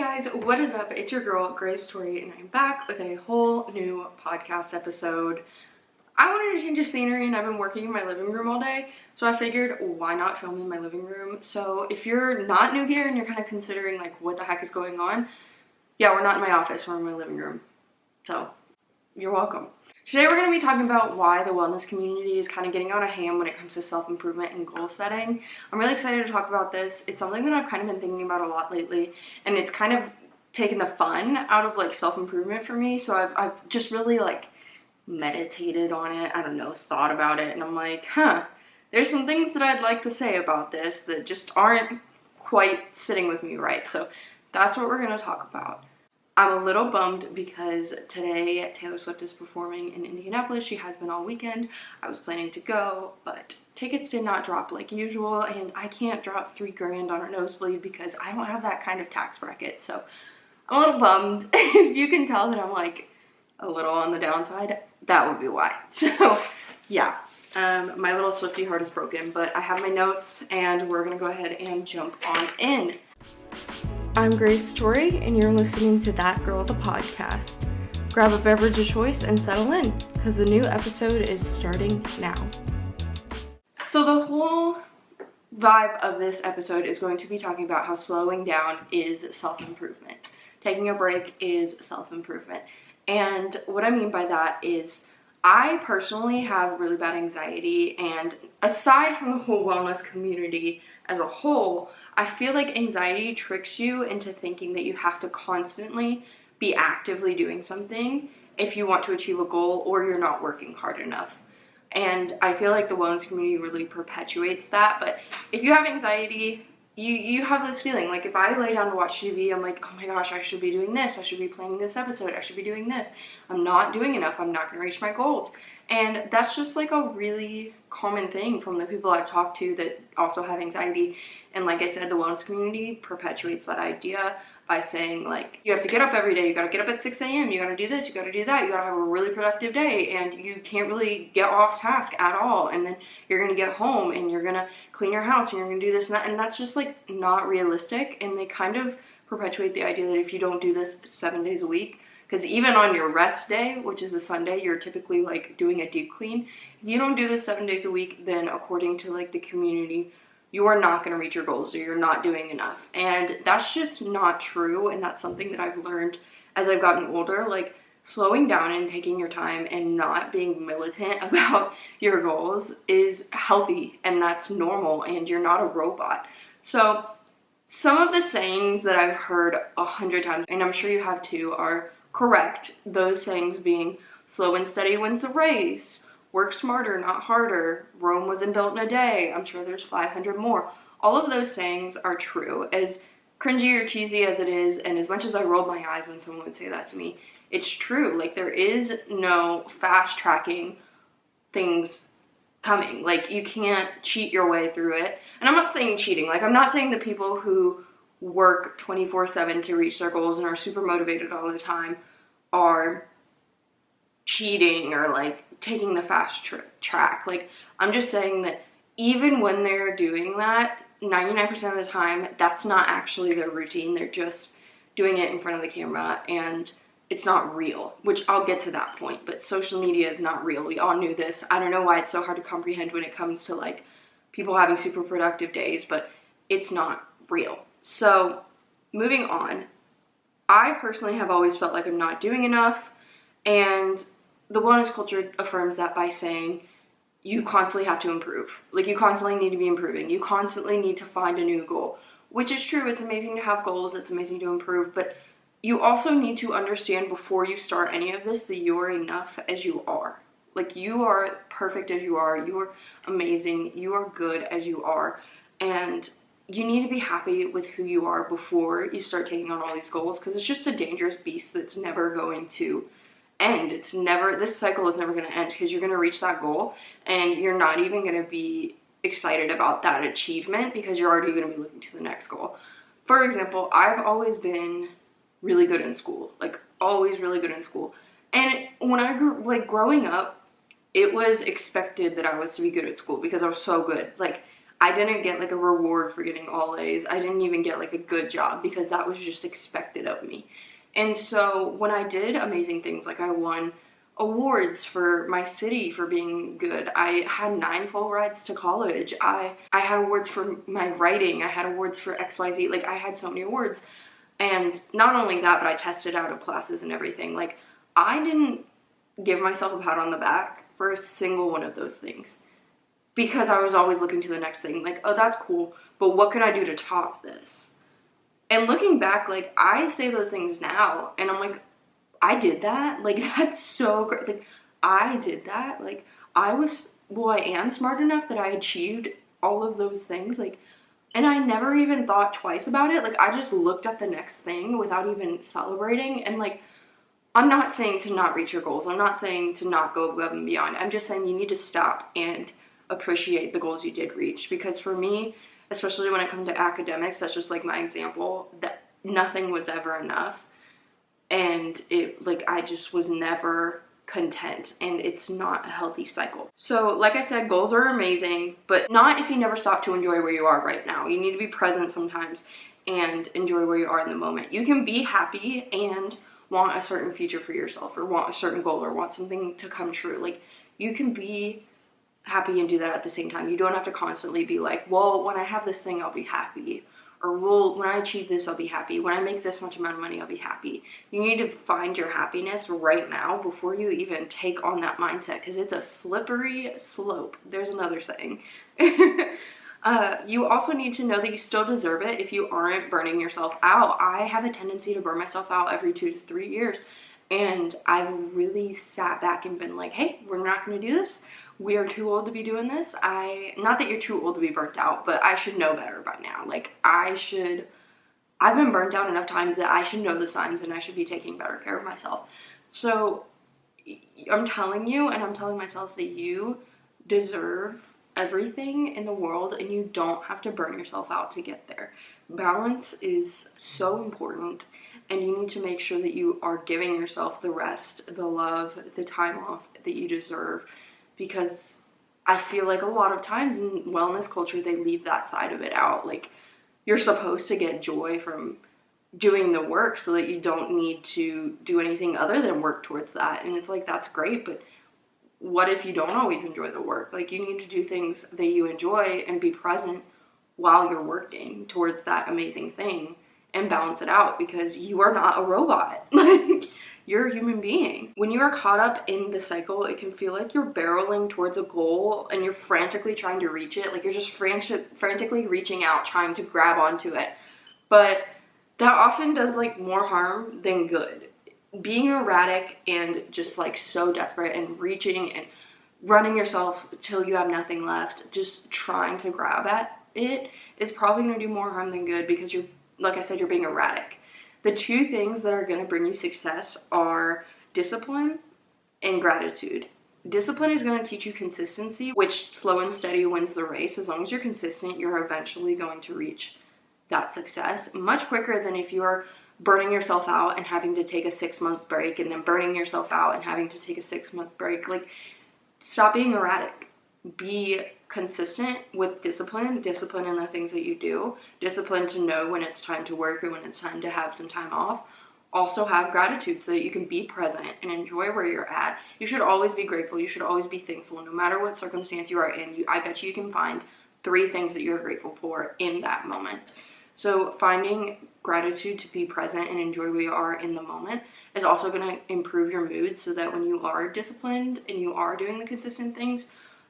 guys, what is up? It's your girl, Gracetorie, and I'm back with a whole new podcast episode. I wanted to change the scenery and I've been working in my living room all day, so I figured why not film in my living room. So if you're not new here and you're kind of considering like what the heck is going on, yeah, we're not in my office, we're in my living room. So you're welcome. Today we're going to be talking about why the wellness community is kind of getting out of hand when it comes to self-improvement and goal setting. I'm really excited to talk about this. It's something that I've kind of been thinking about a lot lately, and it's kind of taken the fun out of like self-improvement for me. So I've just really like meditated on it, I don't know, thought about it, and I'm like, there's some things that I'd like to say about this that just aren't quite sitting with me right. So that's what we're going to talk about. I'm a little bummed because today Taylor Swift is performing in Indianapolis. She has been all weekend. I was planning to go, but tickets did not drop like usual, and I can't drop $3,000 on a nosebleed because I don't have that kind of tax bracket. So I'm a little bummed. If you can tell that I'm like a little on the downside, that would be why. So yeah, my little Swiftie heart is broken, but I have my notes and we're gonna go ahead and jump on in. I'm Gracetorie, and you're listening to That Girl the Podcast. Grab a beverage of choice and settle in, because the new episode is starting now. So the whole vibe of this episode is going to be talking about how slowing down is self-improvement. Taking a break is self-improvement. And what I mean by that is I personally have really bad anxiety, and aside from the whole wellness community as a whole, I feel like anxiety tricks you into thinking that you have to constantly be actively doing something if you want to achieve a goal or you're not working hard enough. And I feel like the wellness community really perpetuates that. But if you have anxiety, you have this feeling. Like if I lay down to watch TV, I'm like, oh my gosh, I should be doing this. I should be planning this episode. I should be doing this. I'm not doing enough. I'm not going to reach my goals. And that's just like a really common thing from the people I've talked to that also have anxiety. And like I said, the wellness community perpetuates that idea by saying like, you have to get up every day. You got to get up at 6 a.m. You got to do this. You got to do that. You got to have a really productive day. And you can't really get off task at all. And then you're going to get home and you're going to clean your house and you're going to do this and that. And that's just like not realistic. And they kind of perpetuate the idea that if you don't do this 7 days a week, because even on your rest day, which is a Sunday, you're typically like doing a deep clean. If you don't do this 7 days a week, then according to like the community, you are not going to reach your goals or you're not doing enough. And that's just not true. And that's something that I've learned as I've gotten older, like slowing down and taking your time and not being militant about your goals is healthy and that's normal and you're not a robot. So some of the sayings that I've heard 100 times, and I'm sure you have too, are correct. Those sayings being slow and steady wins the race, work smarter, not harder, Rome wasn't built in a day. I'm sure there's 500 more. All of those sayings are true. As cringy or cheesy as it is, and as much as I rolled my eyes when someone would say that to me, it's true. Like there is no fast tracking things coming. Like you can't cheat your way through it. And I'm not saying cheating. Like I'm not saying the people who work 24/7 to reach their goals and are super motivated all the time are cheating or like taking the fast track. Like I'm just saying that even when they're doing that, 99% of the time, that's not actually their routine. They're just doing it in front of the camera and it's not real, which I'll get to that point. But social media is not real. We all knew this. I don't know why it's so hard to comprehend when it comes to like people having super productive days, but it's not real. So moving on, I personally have always felt like I'm not doing enough, and the wellness culture affirms that by saying you constantly have to improve. Like you constantly need to be improving. You constantly need to find a new goal, which is true. It's amazing to have goals. It's amazing to improve, but you also need to understand before you start any of this that you are enough as you are. Like you are perfect as you are. You are amazing. You are good as you are. And you need to be happy with who you are before you start taking on all these goals, because it's just a dangerous beast that's never going to end. This cycle is never going to end, because you're going to reach that goal and you're not even going to be excited about that achievement because you're already going to be looking to the next goal. For example, I've always been really good in school, like always really good in school. And when I grew, like growing up, it was expected that I was to be good at school because I was so good. Like I didn't get like a reward for getting all A's. I didn't even get like a good job because that was just expected of me. And so when I did amazing things, like I won awards for my city for being good. I had 9 full rides to college. I had awards for my writing. I had awards for XYZ. Like I had so many awards. And not only that, but I tested out of classes and everything. Like I didn't give myself a pat on the back for a single one of those things because I was always looking to the next thing. Like, oh, that's cool, but what can I do to top this? And looking back, like I say those things now and I'm like, I did that. Like, that's so great. Like, I did that. Like, I am smart enough that I achieved all of those things. Like, and I never even thought twice about it. Like, I just looked at the next thing without even celebrating. And, like, I'm not saying to not reach your goals. I'm not saying to not go above and beyond. I'm just saying you need to stop and appreciate the goals you did reach. Because for me, especially when it comes to academics, that's just, like, my example, that nothing was ever enough. And I just was never content, and it's not a healthy cycle. So like I said, goals are amazing, but not if you never stop to enjoy where you are right now. You need to be present sometimes and enjoy where you are in the moment. You can be happy and want a certain future for yourself, or want a certain goal, or want something to come true. Like, you can be happy and do that at the same time. You don't have to constantly be like, well, when I have this thing, I'll be happy. Or, well, when I achieve this, I'll be happy. When I make this much amount of money, I'll be happy. You need to find your happiness right now before you even take on that mindset, because it's a slippery slope. There's another saying. You also need to know that you still deserve it if you aren't burning yourself out. I have a tendency to burn myself out every 2 to 3 years. And I've really sat back and been like, hey, we're not going to do this. We are too old to be doing this. Not that you're too old to be burnt out, but I should know better by now. Like, I've been burnt out enough times that I should know the signs and I should be taking better care of myself. So I'm telling you, and I'm telling myself, that you deserve everything in the world and you don't have to burn yourself out to get there. Balance is so important, and you need to make sure that you are giving yourself the rest, the love, the time off that you deserve. Because I feel like a lot of times in wellness culture, they leave that side of it out. Like, you're supposed to get joy from doing the work so that you don't need to do anything other than work towards that. And it's like, that's great, but what if you don't always enjoy the work? Like, you need to do things that you enjoy and be present while you're working towards that amazing thing and balance it out, because you are not a robot. Like, you're a human being. When you are caught up in the cycle, it can feel like you're barreling towards a goal and you're frantically trying to reach it. Like, you're just frantically reaching out, trying to grab onto it. But that often does like more harm than good. Being erratic and just like so desperate and reaching and running yourself till you have nothing left, just trying to grab at it, is probably going to do more harm than good, because you're, like I said, you're being erratic. The 2 things that are going to bring you success are discipline and gratitude. Discipline is going to teach you consistency, which slow and steady wins the race. As long as you're consistent, you're eventually going to reach that success much quicker than if you are burning yourself out and having to take a 6-month break, and then burning yourself out and having to take a 6-month break. Like, stop being erratic. Be consistent with discipline in the things that you do. Discipline to know when it's time to work and when it's time to have some time off. Also have gratitude so that you can be present and enjoy where you're at. You should always be grateful. You should always be thankful. No matter what circumstance you are in, I bet you can find 3 things that you're grateful for in that moment. So finding gratitude to be present and enjoy where you are in the moment is also going to improve your mood, so that when you are disciplined and you are doing the consistent things,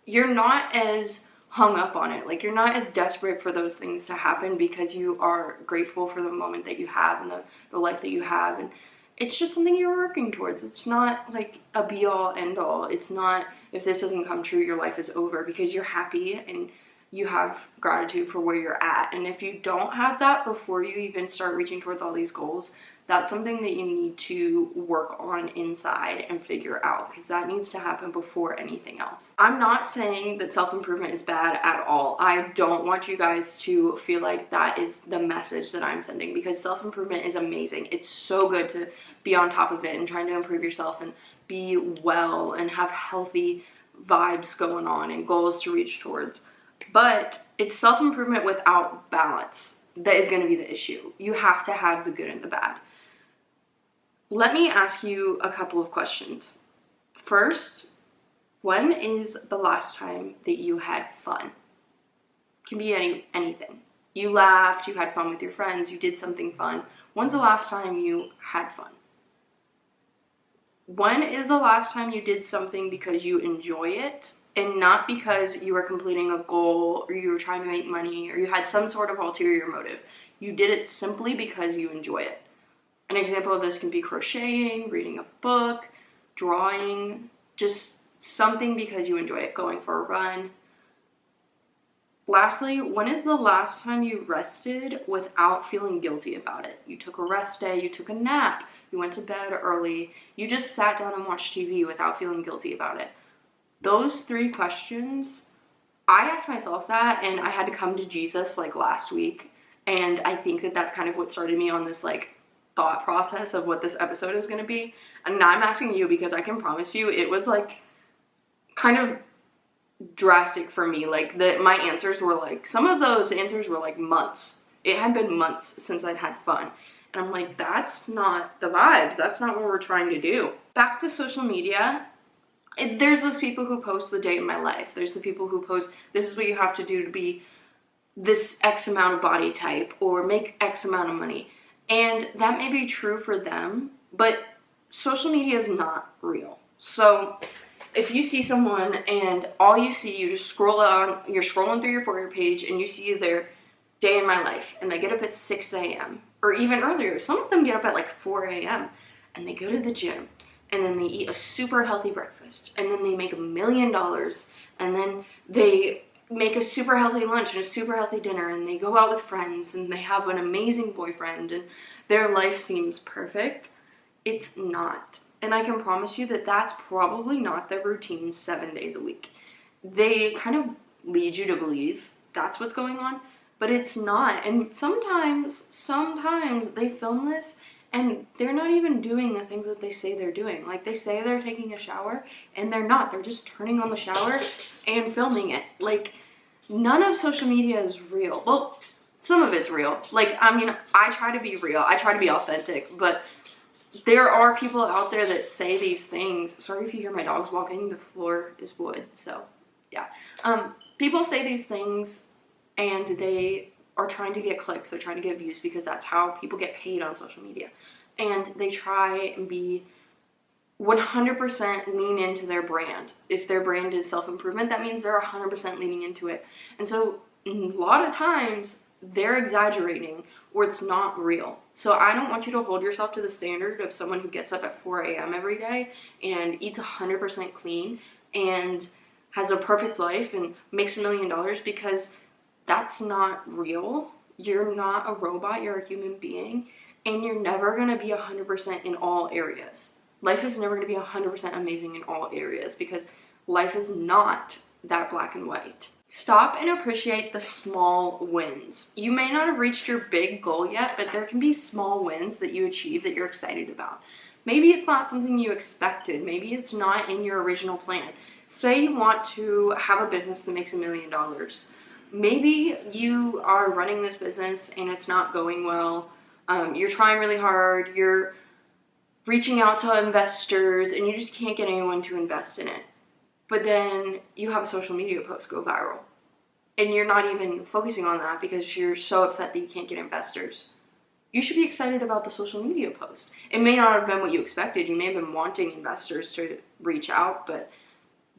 you're not as hung up on it. Like, you're not as desperate for those things to happen, because you are grateful for the moment that you have and the life that you have. And it's just something you're working towards. It's not like a be all end all. It's not, if this doesn't come true, your life is over, because you're happy and you have gratitude for where you're at. And if you don't have that before you even start reaching towards all these goals, that's something that you need to work on inside and figure out, because that needs to happen before anything else. I'm not saying that self-improvement is bad at all. I don't want you guys to feel like that is the message that I'm sending, because self-improvement is amazing. It's so good to be on top of it and trying to improve yourself and be well and have healthy vibes going on and goals to reach towards. But it's self-improvement without balance that is going to be the issue. You have to have the good and the bad. Let me ask you a couple of questions. First, when is the last time that you had fun? It can be anything. You laughed, you had fun with your friends, you did something fun. When's the last time you had fun? When is the last time you did something because you enjoy it and not because you were completing a goal or you were trying to make money or you had some sort of ulterior motive? You did it simply because you enjoy it. An example of this can be crocheting, reading a book, drawing, just something because you enjoy it, going for a run. Lastly, when is the last time you rested without feeling guilty about it? You took a rest day, you took a nap, you went to bed early, you just sat down and watched TV without feeling guilty about it. Those 3 questions, I asked myself that, and I had to come to Jesus like last week, and I think that that's kind of what started me on this like thought process of what this episode is going to be. And now I'm asking you because I can promise you it was like kind of drastic for me. Like my answers were like, some of those answers were like months. It had been months since I'd had fun. And I'm like, that's not the vibes. That's not what we're trying to do. Back to social media. There's those people who post the day in my life. There's the people who post, this is what you have to do to be this X amount of body type or make X amount of money. And that may be true for them, but social media is not real. So if you see someone and all you see, you just scroll on, you're scrolling through your For You page and you see their day in my life and they get up at 6 a.m. or even earlier. Some of them get up at like 4 a.m. and they go to the gym and then they eat a super healthy breakfast and then they make $1 million and then they make a super healthy lunch and a super healthy dinner and they go out with friends and they have an amazing boyfriend and their life seems perfect. It's not. And I can promise you that that's probably not their routine 7 days a week. They kind of lead you to believe that's what's going on, but it's not. And sometimes they film this and they're not even doing the things that they say they're doing. Like they say they're taking a shower and they're not. They're just turning on the shower and filming it. Like none of social media is real. Well, some of it's real. Like, I mean, I try to be real. I try to be authentic, but there are people out there that say these things. Sorry if you hear my dogs walking. The floor is wood, so yeah. People say these things and they are trying to get clicks. They're trying to get views because that's how people get paid on social media. And they try and be 100% lean into their brand. If their brand is self-improvement, that means they're 100% leaning into it. And so a lot of times they're exaggerating or it's not real. So I don't want you to hold yourself to the standard of someone who gets up at 4 a.m. every day and eats 100% clean and has a perfect life and makes $1 million, because that's not real. You're not a robot, you're a human being, and you're never gonna be 100% in all areas. Life is never gonna be 100% amazing in all areas because life is not that black and white. Stop and appreciate the small wins. You may not have reached your big goal yet, but there can be small wins that you achieve that you're excited about. Maybe it's not something you expected. Maybe it's not in your original plan. Say you want to have a business that makes $1 million. Maybe you are running this business and it's not going well. You're trying really hard. You're reaching out to investors and you just can't get anyone to invest in it. But then you have a social media post go viral and you're not even focusing on that because you're so upset that you can't get investors. You should be excited about the social media post. It may not have been what you expected. You may have been wanting investors to reach out, but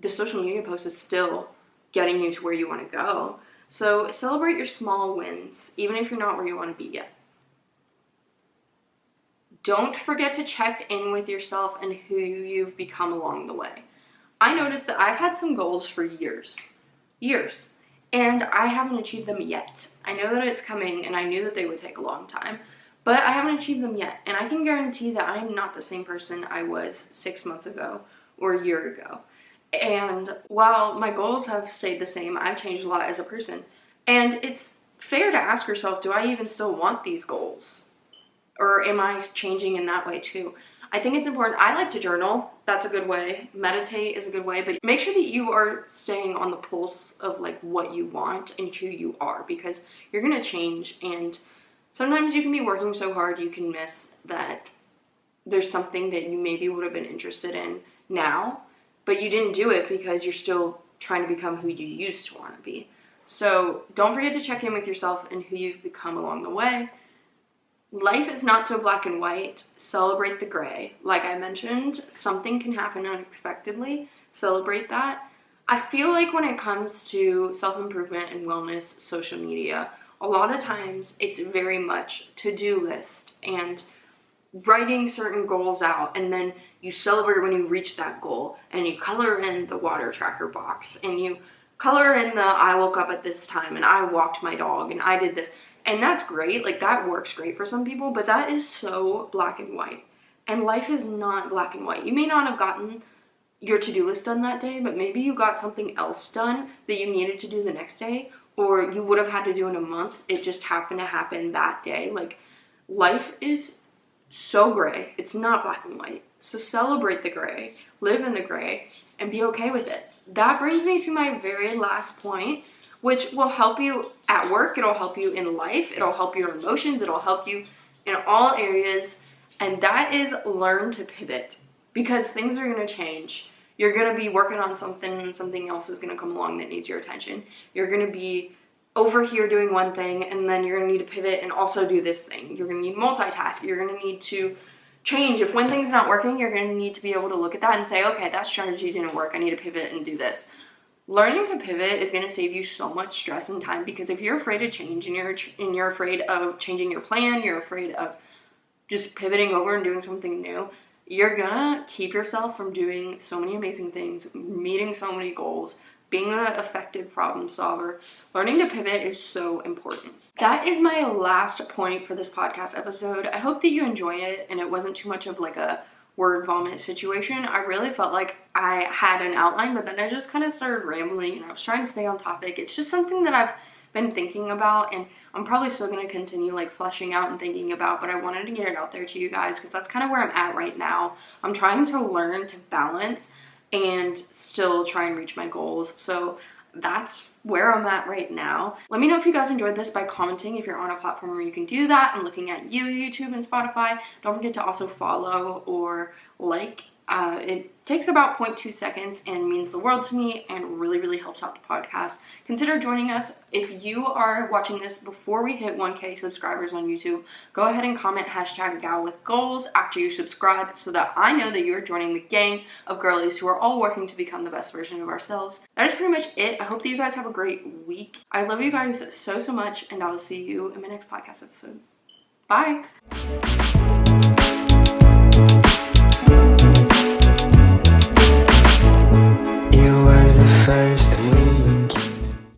the social media post is still getting you to where you want to go. So celebrate your small wins, even if you're not where you want to be yet. Don't forget to check in with yourself and who you've become along the way. I noticed that I've had some goals for years, and I haven't achieved them yet. I know that it's coming, and I knew that they would take a long time, but I haven't achieved them yet. And I can guarantee that I'm not the same person I was 6 months ago or a year ago. And while my goals have stayed the same, I've changed a lot as a person. And it's fair to ask yourself, do I even still want these goals? Or am I changing in that way too? I think it's important. I like to journal. That's a good way. Meditate is a good way, but make sure that you are staying on the pulse of like what you want and who you are, because you're going to change. And sometimes you can be working so hard, you can miss that there's something that you maybe would have been interested in now, but you didn't do it because you're still trying to become who you used to want to be. So don't forget to check in with yourself and who you've become along the way. Life is not so black and white. Celebrate the gray. Like I mentioned, something can happen unexpectedly. Celebrate that. I feel like when it comes to self-improvement and wellness, social media, a lot of times it's very much to-do list and writing certain goals out, and then you celebrate when you reach that goal, and you color in the water tracker box, and you color in the I woke up at this time, and I walked my dog, and I did this. And that's great, like that works great for some people, but that is so black and white. And life is not black and white. You may not have gotten your to-do list done that day, but maybe you got something else done that you needed to do the next day, or you would have had to do in a month. It just happened to happen that day. Like, life is so gray. It's not black and white. So celebrate the gray, live in the gray, and be okay with it. That brings me to my very last point, which will help you at work, it'll help you in life, it'll help your emotions, it'll help you in all areas, and that is learn to pivot, because things are going to change. You're going to be working on something and something else is going to come along that needs your attention. You're going to be over here doing one thing, and then you're going to need to pivot and also do this thing. You're going to need multitask. You're going to need to change. If one thing's not working, you're going to need to be able to look at that and say, okay, that strategy didn't work. I need to pivot and do this. Learning to pivot is going to save you so much stress and time, because if you're afraid of change and you're afraid of changing your plan, you're afraid of just pivoting over and doing something new, you're going to keep yourself from doing so many amazing things, meeting so many goals, being an effective problem solver. Learning to pivot is so important. That is my last point for this podcast episode. I hope that you enjoy it and it wasn't too much of like a word vomit situation. I really felt like I had an outline, but then I just kind of started rambling and I was trying to stay on topic. It's just something that I've been thinking about, and I'm probably still going to continue like fleshing out and thinking about, but I wanted to get it out there to you guys because that's kind of where I'm at right now. I'm trying to learn to balance and still try and reach my goals. So that's where I'm at right now. Let me know if you guys enjoyed this by commenting if you're on a platform where you can do that. I'm looking at YouTube and Spotify. Don't forget to also follow or like. It takes about 0.2 seconds and means the world to me and really, really helps out the podcast. Consider joining us. If you are watching this before we hit 1K subscribers on YouTube, go ahead and comment #GalWithGoals after you subscribe so that I know that you're joining the gang of girlies who are all working to become the best version of ourselves. That is pretty much it. I hope that you guys have a great week. I love you guys so, so much, and I will see you in my next podcast episode. Bye. First